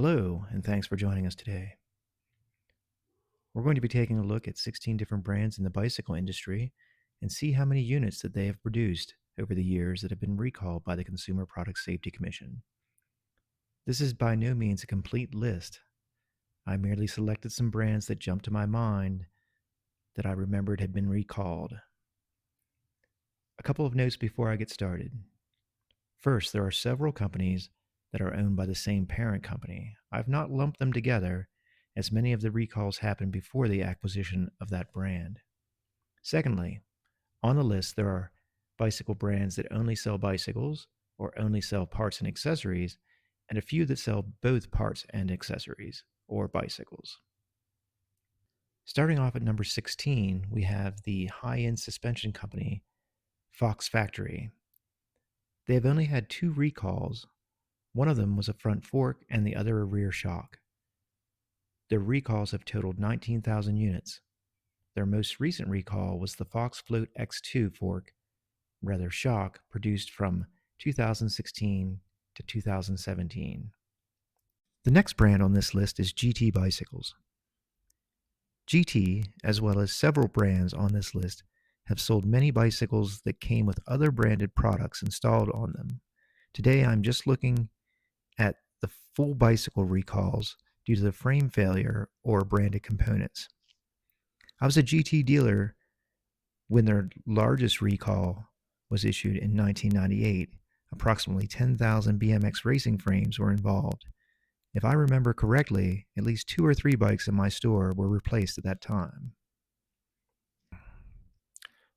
Hello, and thanks for joining us today. We're going to be taking a look at 16 different brands in the bicycle industry and see how many units that they have produced over the years that have been recalled by the Consumer Product Safety Commission. This is by no means a complete list. I merely selected some brands that jumped to my mind that I remembered had been recalled. A couple of notes before I get started. First, there are several companies that are owned by the same parent company. I've not lumped them together, as many of the recalls happened before the acquisition of that brand. Secondly, on the list, there are bicycle brands that only sell bicycles or only sell parts and accessories, and a few that sell both parts and accessories or bicycles. Starting off at number 16, we have the high end suspension company, Fox Factory. They have only had two recalls. One of them was a front fork and the other a rear shock. Their recalls have totaled 19,000 units. Their most recent recall was the Fox Float X2 fork, rather shock, produced from 2016 to 2017. The next brand on this list is GT Bicycles. GT, as well as several brands on this list, have sold many bicycles that came with other branded products installed on them. Today I'm just looking at the full bicycle recalls due to the frame failure or branded components. I was a GT dealer when their largest recall was issued in 1998. Approximately 10,000 BMX racing frames were involved. If I remember correctly, at least 2 or 3 bikes in my store were replaced at that time.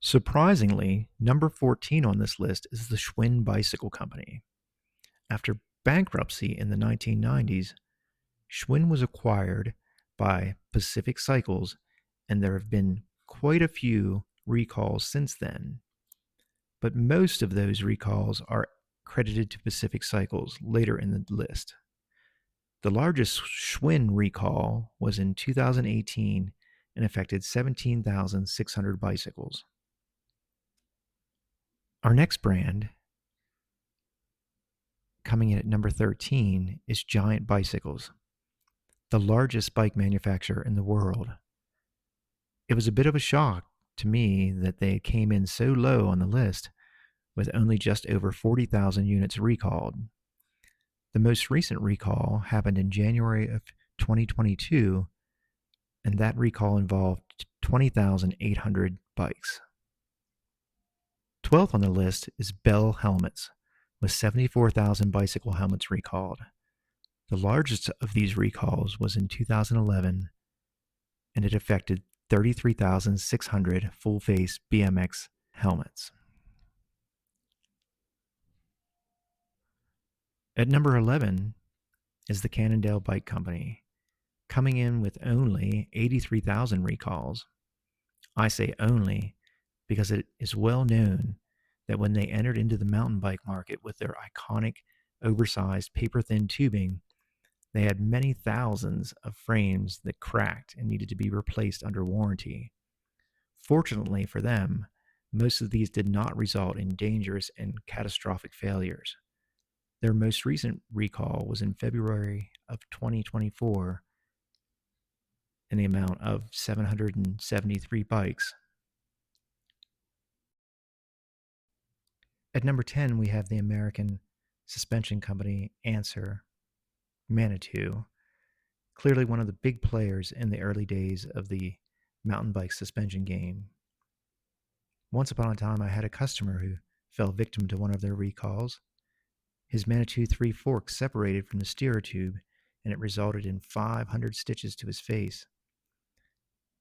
Surprisingly, number 14 on this list is the Schwinn Bicycle Company. After bankruptcy in the 1990s, Schwinn was acquired by Pacific Cycles, and there have been quite a few recalls since then. But most of those recalls are credited to Pacific Cycles later in the list. The largest Schwinn recall was in 2018 and affected 17,600 bicycles. Our next brand, coming in at number 13, is Giant Bicycles, the largest bike manufacturer in the world. It was a bit of a shock to me that they came in so low on the list with only just over 40,000 units recalled. The most recent recall happened in January of 2022, and that recall involved 20,800 bikes. 12th on the list is Bell Helmets, with 74,000 bicycle helmets recalled. The largest of these recalls was in 2011, and it affected 33,600 full-face BMX helmets. At number 11 is the Cannondale Bike Company, coming in with only 83,000 recalls. I say only because it is well known that when they entered into the mountain bike market with their iconic, oversized, paper-thin tubing, they had many thousands of frames that cracked and needed to be replaced under warranty. Fortunately for them, most of these did not result in dangerous and catastrophic failures. Their most recent recall was in February of 2024 in the amount of 773 bikes. At number 10, we have the American suspension company Answer Manitou, clearly one of the big players in the early days of the mountain bike suspension game. Once upon a time, I had a customer who fell victim to one of their recalls. His Manitou 3 fork separated from the steerer tube, and it resulted in 500 stitches to his face.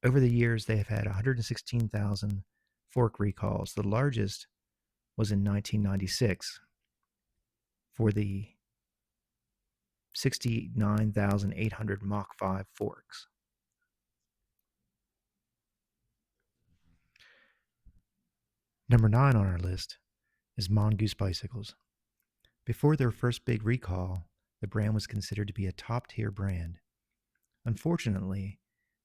Over the years, they have had 116,000 fork recalls. The largest was in 1996 for the 69,800 Mach 5 forks. Number 9 on our list is Mongoose Bicycles. Before their first big recall, the brand was considered to be a top-tier brand. Unfortunately,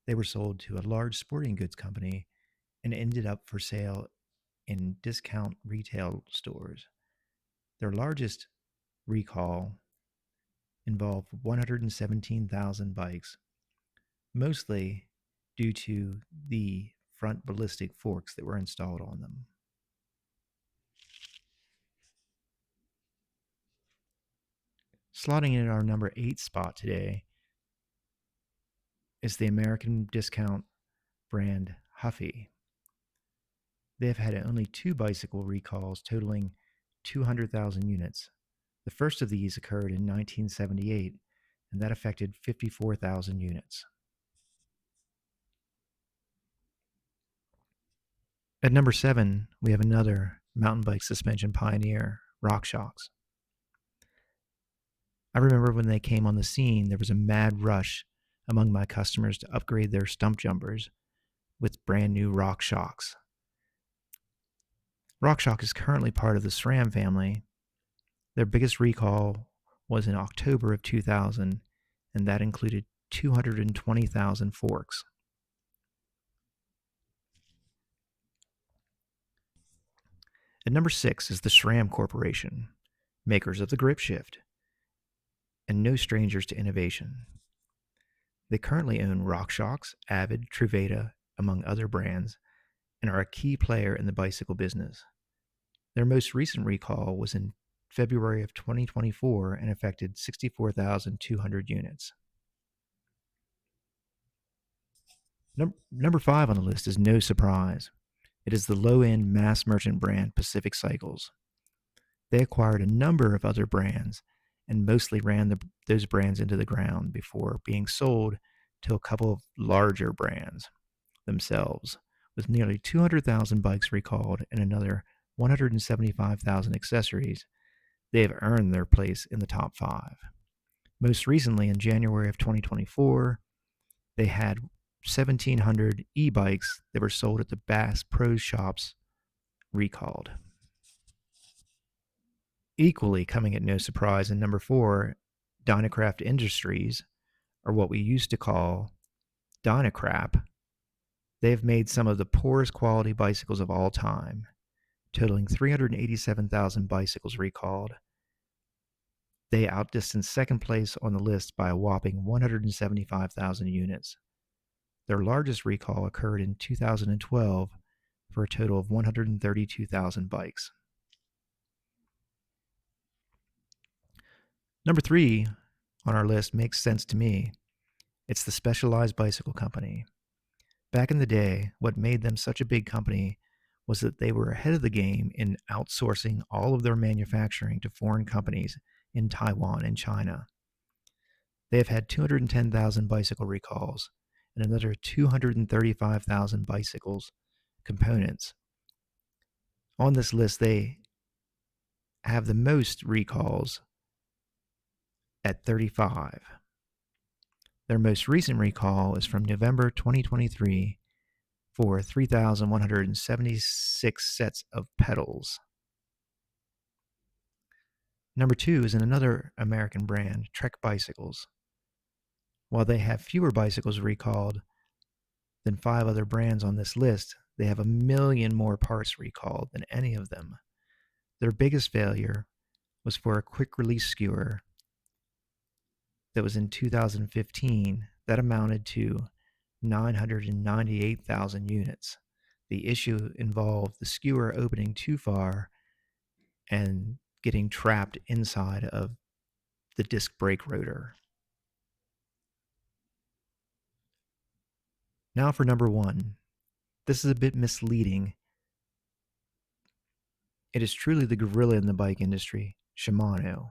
they were sold to a large sporting goods company and ended up for sale in discount retail stores. Their largest recall involved 117,000 bikes, mostly due to the front ballistic forks that were installed on them. Slotting in at our number 8 spot today is the American discount brand Huffy. They have had only 2 bicycle recalls totaling 200,000 units. The first of these occurred in 1978, and that affected 54,000 units. At number 7, we have another mountain bike suspension pioneer, RockShox. I remember when they came on the scene, there was a mad rush among my customers to upgrade their stump jumpers with brand new RockShox. RockShox is currently part of the SRAM family. Their biggest recall was in October of 2000, and that included 220,000 forks. At number 6 is the SRAM Corporation, makers of the grip shift, and no strangers to innovation. They currently own RockShox, Avid, Truveta, among other brands, and are a key player in the bicycle business. Their most recent recall was in February of 2024 and affected 64,200 units. Number 5 on the list is no surprise. It is the low-end mass merchant brand Pacific Cycles. They acquired a number of other brands and mostly ran those brands into the ground before being sold to a couple of larger brands themselves. With nearly 200,000 bikes recalled and another 175,000 accessories, they have earned their place in the top 5. Most recently, in January of 2024, they had 1,700 e-bikes that were sold at the Bass Pro Shops recalled. Equally coming at no surprise in number 4, Dynacraft Industries, or what we used to call Dynacrap. They have made some of the poorest quality bicycles of all time, totaling 387,000 bicycles recalled. They outdistanced second place on the list by a whopping 175,000 units. Their largest recall occurred in 2012 for a total of 132,000 bikes. Number 3 on our list makes sense to me. It's the Specialized Bicycle Company. Back in the day, what made them such a big company was that they were ahead of the game in outsourcing all of their manufacturing to foreign companies in Taiwan and China. They have had 210,000 bicycle recalls and another 235,000 bicycles components. On this list, they have the most recalls at 35. Their most recent recall is from November 2023 for 3,176 sets of pedals. Number 2 is in another American brand, Trek Bicycles. While they have fewer bicycles recalled than 5 other brands on this list, they have 1 million more parts recalled than any of them. Their biggest failure was for a quick release skewer that was in 2015 that amounted to 998,000 units. The issue involved the skewer opening too far and getting trapped inside of the disc brake rotor. Now for number 1. This is a bit misleading. It is truly the gorilla in the bike industry, Shimano.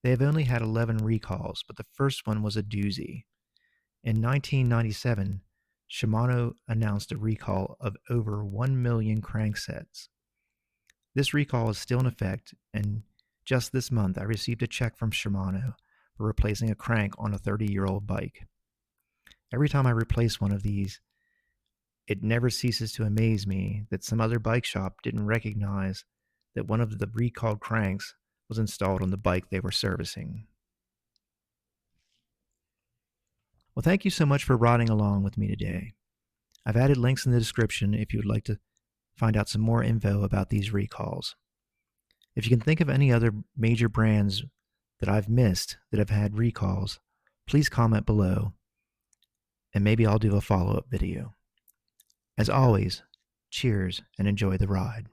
They have only had 11 recalls, but the first one was a doozy. In 1997, Shimano announced a recall of over 1 million cranksets. This recall is still in effect, and just this month I received a check from Shimano for replacing a crank on a 30-year-old bike. Every time I replace one of these, it never ceases to amaze me that some other bike shop didn't recognize that one of the recalled cranks was installed on the bike they were servicing. Well, thank you so much for riding along with me today. I've added links in the description if you would like to find out some more info about these recalls. If you can think of any other major brands that I've missed that have had recalls, please comment below, and maybe I'll do a follow-up video. As always, cheers and enjoy the ride.